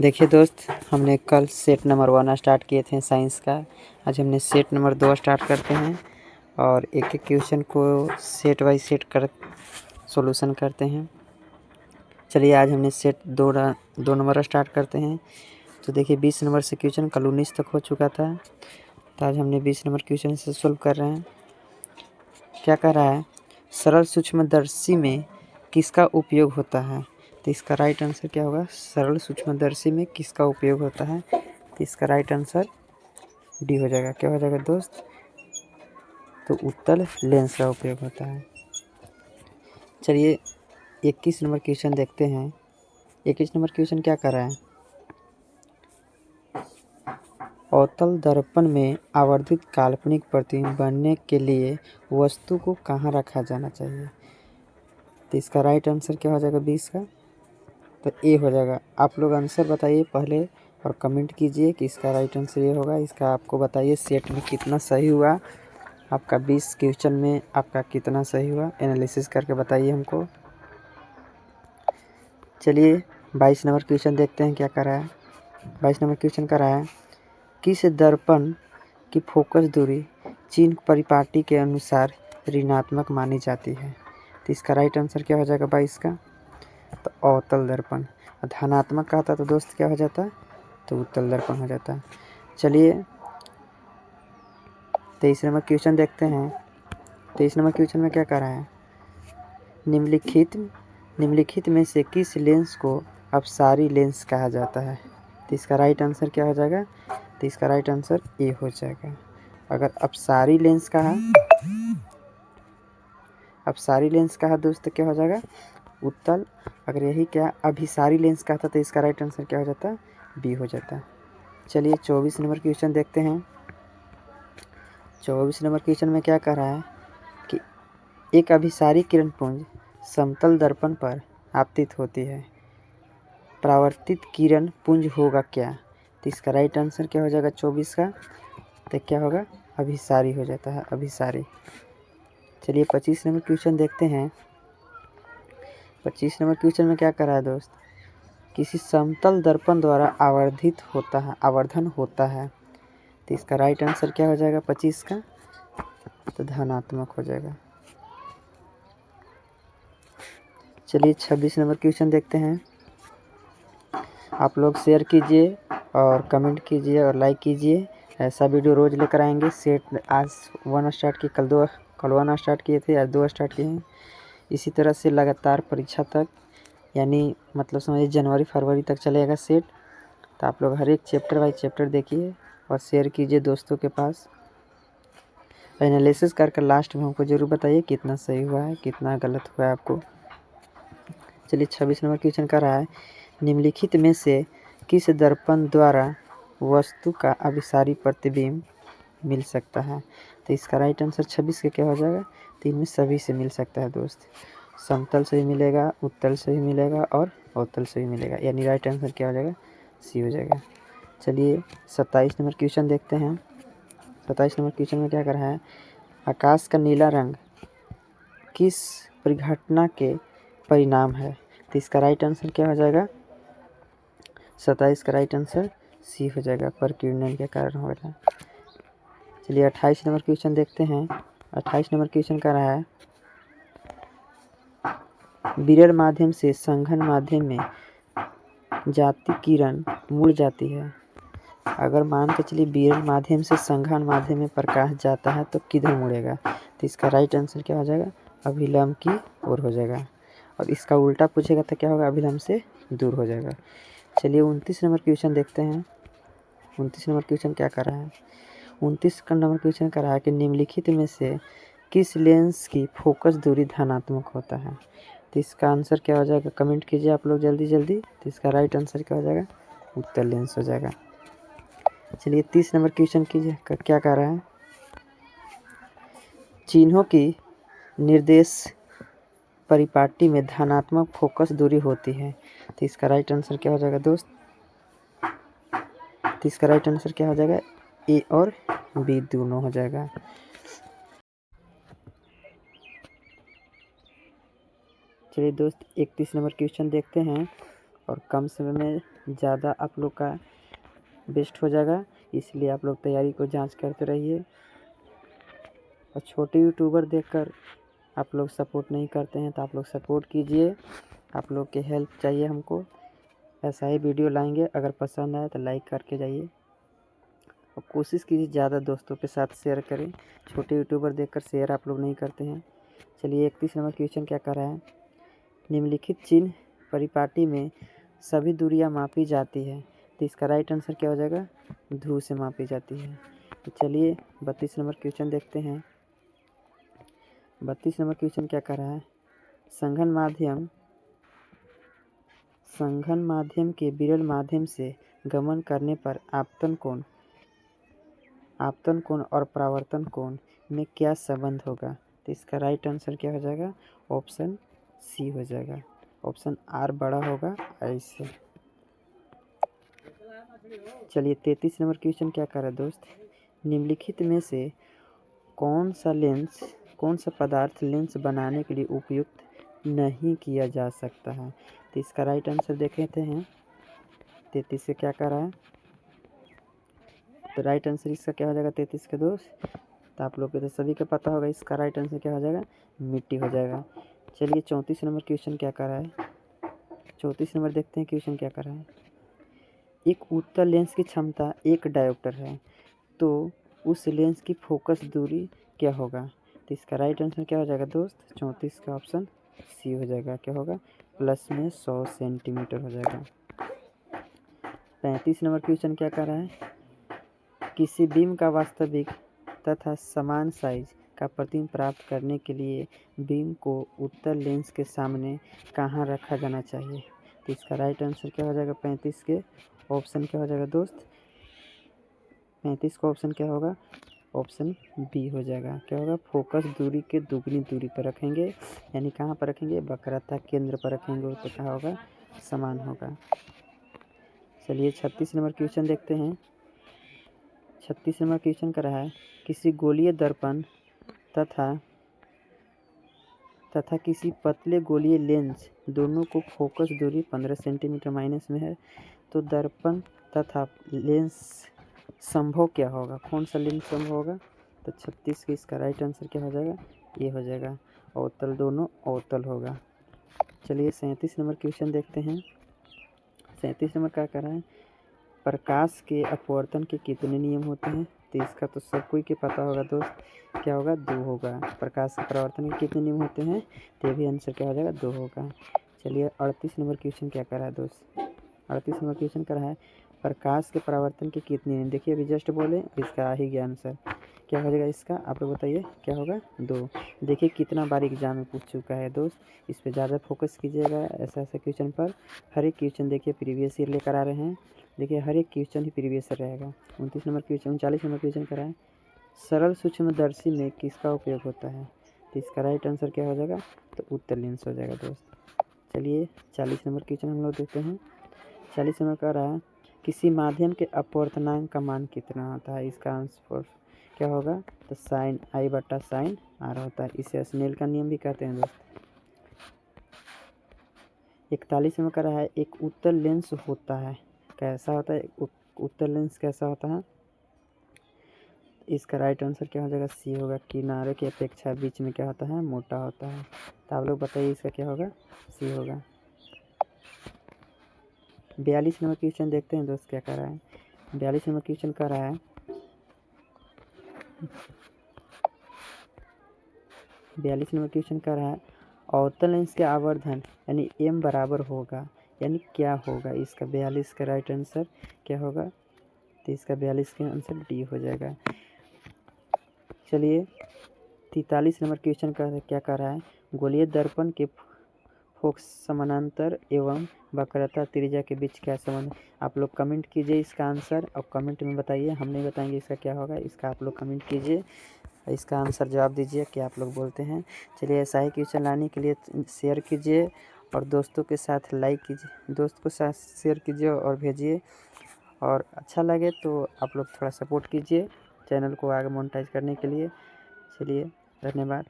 देखिए दोस्त, हमने कल सेट नंबर 1 स्टार्ट किए थे साइंस का। आज हमने सेट नंबर 2 स्टार्ट करते हैं और एक एक क्वेश्चन को सेट बाय सेट कर सॉल्यूशन करते हैं। चलिए आज हमने सेट 2 नंबर स्टार्ट करते हैं। तो देखिए 20 नंबर से क्वेश्चन कल 19 तक हो चुका था, तो आज हमने 20 नंबर क्वेश्चन से सोल्व कर रहे हैं। क्या कह रहा है, सरल सूक्ष्मदर्शी में किसका उपयोग होता है? तो इसका राइट आंसर क्या होगा? सरल सूक्ष्मदर्शी में किसका उपयोग होता है? तो इसका राइट आंसर डी हो जाएगा। क्या हो जाएगा दोस्त? तो उत्तल लेंस का उपयोग होता है। चलिए 21 नंबर क्वेश्चन देखते हैं। 21 नंबर क्वेश्चन क्या कर रहा है, अवतल दर्पण में आवर्धित काल्पनिक प्रतिबिंब बनने के लिए वस्तु को कहाँ रखा जाना चाहिए? तो इसका राइट आंसर क्या हो जाएगा 20 का? तो ए हो जाएगा। आप लोग आंसर बताइए पहले और कमेंट कीजिए कि इसका राइट आंसर ये होगा। इसका आपको बताइए सेट में कितना सही हुआ, आपका 20 क्वेश्चन में आपका कितना सही हुआ, एनालिसिस करके बताइए हमको। चलिए 22 नंबर क्वेश्चन देखते हैं क्या कर रहा है। 22 नंबर क्वेश्चन कर रहा है, किस दर्पण की फोकस दूरी चिन्ह परिपाटी के अनुसार ऋणात्मक मानी जाती है? तो इसका राइट आंसर क्या हो जाएगा 22 का? तो अवतल दर्पण। धनात्मक का था तो दोस्त क्या हो जाता? तो उत्तल दर्पण हो जाता। चलिए 23 नंबर क्वेश्चन देखते हैं। 23 नंबर क्वेश्चन में क्या कह रहा है, निम्नलिखित में से किस लेंस को अपसारी लेंस कहा जाता है? तो इसका राइट आंसर क्या हो जाएगा? तो इसका राइट आंसर ए हो जाएगा। अगर अपसारी लेंस कहा दोस्त क्या हो जाएगा? उत्तल। अगर यही क्या अभिसारी लेंस का था तो इसका राइट आंसर क्या हो जाता? बी हो जाता। चलिए 24 नंबर क्वेश्चन देखते हैं। 24 नंबर क्वेश्चन में क्या कह रहा है कि एक अभिसारी किरण पुंज समतल दर्पण पर आपतित होती है, परावर्तित किरण पुंज होगा क्या? तो इसका राइट आंसर क्या हो जाएगा 24 का? तो क्या होगा? अभिसारी हो जाता है, अभिसारी। चलिए 25 नंबर क्वेश्चन देखते हैं। 25 नंबर क्वेश्चन में क्या कर रहा है दोस्त, किसी समतल दर्पण द्वारा आवर्धन होता है। तो इसका राइट आंसर क्या हो जाएगा 25 का? तो धनात्मक हो जाएगा। चलिए 26 नंबर क्वेश्चन देखते हैं। आप लोग शेयर कीजिए और कमेंट कीजिए और लाइक कीजिए। ऐसा वीडियो रोज़ लेकर आएंगे। सेट आज 1 स्टार्ट किए, कल 1 स्टार्ट किए थे, आज 2 स्टार्ट किए हैं। इसी तरह से लगातार परीक्षा तक, यानी मतलब समझिए जनवरी फरवरी तक चलेगा सेट। तो आप लोग हर एक चैप्टर बाई चैप्टर देखिए और शेयर कीजिए दोस्तों के पास। एनालिसिस करके लास्ट में हमको ज़रूर बताइए कितना सही हुआ है, कितना गलत हुआ है आपको। चलिए 26 नंबर क्वेश्चन कर रहा है, निम्नलिखित में से किस दर्पण द्वारा वस्तु का अभिसारी प्रतिबिंब मिल सकता है? तो इसका राइट आंसर 26 का क्या हो जाएगा? तो इनमें सभी से मिल सकता है दोस्त। समतल से भी मिलेगा, उत्तल से भी मिलेगा और अवतल से भी मिलेगा, यानी राइट आंसर क्या हो जाएगा? सी हो जाएगा। चलिए 27 नंबर क्वेश्चन देखते हैं। 27 नंबर क्वेश्चन में क्या कर रहा है, आकाश का नीला रंग किस परिघटना के परिणाम है? तो इसका राइट आंसर क्या हो जाएगा? 27 का राइट आंसर सी हो जाएगा, परकिरणन के कारण हो रहा है। चलिए 28 नंबर क्वेश्चन देखते हैं। 28 नंबर क्वेश्चन कर रहा है, विरल माध्यम से संघन माध्यम में जाती किरण मुड़ जाती है। अगर मान के चलिए विरल माध्यम से संघन माध्यम में प्रकाश जाता है तो किधर मुड़ेगा? तो इसका राइट आंसर क्या हो जाएगा? अभिलंब की ओर हो जाएगा। और इसका उल्टा पूछेगा तो क्या होगा? अभिलंब से दूर हो जाएगा। चलिए 29 नंबर क्वेश्चन देखते हैं। 29 नंबर क्वेश्चन क्या कर रहा है, 29 नंबर क्वेश्चन कर रहा है कि निम्नलिखित में से किस लेंस की फोकस दूरी धनात्मक होता है? तो इसका आंसर क्या हो जाएगा? कमेंट कीजिए आप लोग जल्दी जल्दी। तो इसका राइट आंसर क्या हो जाएगा? उत्तल लेंस हो जाएगा। चलिए 30 नंबर क्वेश्चन कीजिए, क्या कह रहा है, चिन्हों की निर्देश परिपाटी में धनात्मक फोकस दूरी होती है। तो इसका राइट आंसर क्या हो जाएगा दोस्त? तो इसका राइट आंसर क्या हो जाएगा? ए और बी दोनों हो जाएगा। चलिए दोस्त 31 नंबर क्वेश्चन देखते हैं और कम समय में ज़्यादा आप लोग का बेस्ट हो जाएगा। इसलिए आप लोग तैयारी को जांच करते रहिए। और छोटे यूट्यूबर देखकर आप लोग सपोर्ट नहीं करते हैं, तो आप लोग सपोर्ट कीजिए। आप लोग की हेल्प चाहिए हमको। ऐसा ही वीडियो लाएंगे। अगर पसंद आए तो लाइक करके जाइए और कोशिश कीजिए ज़्यादा दोस्तों के साथ शेयर करें। छोटे यूट्यूबर देखकर शेयर आप लोग नहीं करते हैं। चलिए 31 नंबर क्वेश्चन क्या कर रहा है। निम्नलिखित चिन्ह परिपाटी में सभी दूरियां मापी जाती है, तो इसका राइट आंसर क्या हो जाएगा। ध्रुव से मापी जाती है। तो चलिए 32 नंबर क्वेश्चन देखते हैं। 32 नंबर क्वेश्चन क्या कर रहा है। संघन माध्यम के विरल माध्यम से गमन करने पर आपतन कोण और परावर्तन कोण में क्या संबंध होगा। तो इसका राइट आंसर क्या हो जाएगा। ऑप्शन सी हो जाएगा। ऑप्शन आर बड़ा होगा ऐसे। चलिए 33 नंबर क्वेश्चन क्या कर रहा है दोस्त। निम्नलिखित में से कौन सा पदार्थ लेंस बनाने के लिए उपयुक्त नहीं किया जा सकता है। तो इसका राइट आंसर देख लेते हैं। 33 से क्या कर रहा है। तो राइट आंसर इसका क्या हो जाएगा 33 के दोस्त। तो आप लोग को तो सभी को पता होगा, इसका राइट आंसर क्या हो जाएगा। मिट्टी हो जाएगा। चलिए 34 नंबर क्वेश्चन क्या कर रहा है। 34 नंबर देखते हैं क्वेश्चन क्या कर रहा है। एक उत्तल लेंस की क्षमता 1 डायोप्टर है, तो उस लेंस की फोकस दूरी क्या होगा। तो इसका राइट आंसर क्या हो जाएगा दोस्त। 34 का ऑप्शन सी हो जाएगा। क्या होगा। प्लस में 100 सेंटीमीटर हो जाएगा। 35 नंबर क्वेश्चन क्या कर रहा है। किसी बीम का वास्तविक तथा समान साइज का प्रतिबिंब प्राप्त करने के लिए बीम को उत्तल लेंस के सामने कहाँ रखा जाना चाहिए। तो इसका राइट आंसर क्या हो जाएगा। 35 के ऑप्शन क्या हो जाएगा दोस्त। 35 का ऑप्शन क्या होगा। ऑप्शन बी हो जाएगा। क्या होगा। फोकस दूरी के दुगनी दूरी पर रखेंगे, यानी कहाँ पर रखेंगे। वक्रता केंद्र पर रखेंगे, तो क्या होगा। समान होगा। चलिए 36 नंबर क्वेश्चन देखते हैं। 36 नंबर क्वेश्चन कर रहा है। किसी गोलीय दर्पण तथा किसी पतले गोलीय लेंस दोनों को फोकस दूरी 15 सेंटीमीटर माइनस में है, तो दर्पण तथा लेंस संभव क्या होगा। कौन सा लेंस संभव होगा। तो 36 के इसका राइट आंसर क्या हो जाएगा। ये हो जाएगा। अवतल दोनों अवतल होगा। चलिए 37 नंबर क्वेश्चन देखते हैं। 37 नंबर क्या कर रहा है। प्रकाश के अपवर्तन के कितने नियम होते हैं। तो इसका तो सब कोई के पता होगा दोस्त। क्या होगा। 2 होगा। प्रकाश के परावर्तन के कितने नियम होते हैं, तो भी आंसर क्या हो जाएगा। 2 होगा। चलिए 38 नंबर क्वेश्चन क्या कर रहा है दोस्त। 38 नंबर क्वेश्चन कर रहा है। प्रकाश के परावर्तन के कितने नियम। देखिए अभी जस्ट बोले, इसका आ ही गया आंसर। क्या हो जाएगा इसका। आप लोग बताइए क्या होगा। 2। देखिए कितना बार एग्जाम में पूछ चुका है दोस्त। इस पर ज़्यादा फोकस कीजिएगा ऐसा क्वेश्चन पर। हर एक क्वेश्चन देखिए प्रीवियस ईयर लेकर आ रहे हैं। देखिए हर एक क्वेश्चन ही प्रीवियस रहेगा। 29 नंबर क्वेश्चन 39 नंबर क्वेश्चन करा है। सरल सूक्ष्मदर्शी में किसका उपयोग होता है। तो इसका राइट आंसर क्या हो जाएगा। तो उत्तल लेंस हो जाएगा दोस्त। चलिए 40 नंबर क्वेश्चन हम लोग देखते हैं। 40 नंबर कह रहा है। किसी माध्यम के अपवर्तनांक का मान कितना होता है। इसका आंसर क्या होगा। तो साइन आई बटा साइन आर होता है। इसे स्नेल का नियम भी कहते हैं दोस्त। 41 नंबर कह रहा है। एक उत्तल लेंस होता है, कैसा होता है। उत्तल लेंस कैसा होता है। इसका राइट आंसर क्या हो जाएगा। सी होगा। किनारे की अपेक्षा बीच में क्या होता है। मोटा होता है। तो आप लोग बताइए इसका क्या होगा। सी होगा। 42 नंबर क्वेश्चन देखते हैं दोस्त क्या कर रहा है। 42 नंबर क्वेश्चन कर रहा है। 42 नंबर क्वेश्चन कर रहा है। अवतल लेंस के आवर्धन यानी m बराबर होगा, यानी क्या होगा। इसका 42 का राइट आंसर क्या होगा। तो इसका 42 का आंसर डी हो जाएगा। चलिए 43 नंबर क्वेश्चन का क्या कर रहा है। गोलीय दर्पण के फोकस समानांतर एवं वक्रता त्रिज्या के बीच क्या संबंध। आप लोग कमेंट कीजिए इसका आंसर और कमेंट में बताइए। हम नहीं बताएंगे इसका क्या होगा। इसका आप लोग कमेंट कीजिए, इसका आंसर जवाब दीजिए क्या आप लोग बोलते हैं। चलिए ऐसा ही क्वेश्चन लाने के लिए शेयर कीजिए और दोस्तों के साथ लाइक कीजिए, दोस्त के साथ शेयर कीजिए और भेजिए। और अच्छा लगे तो आप लोग थोड़ा सपोर्ट कीजिए चैनल को आगे मोनेटाइज करने के लिए। चलिए धन्यवाद।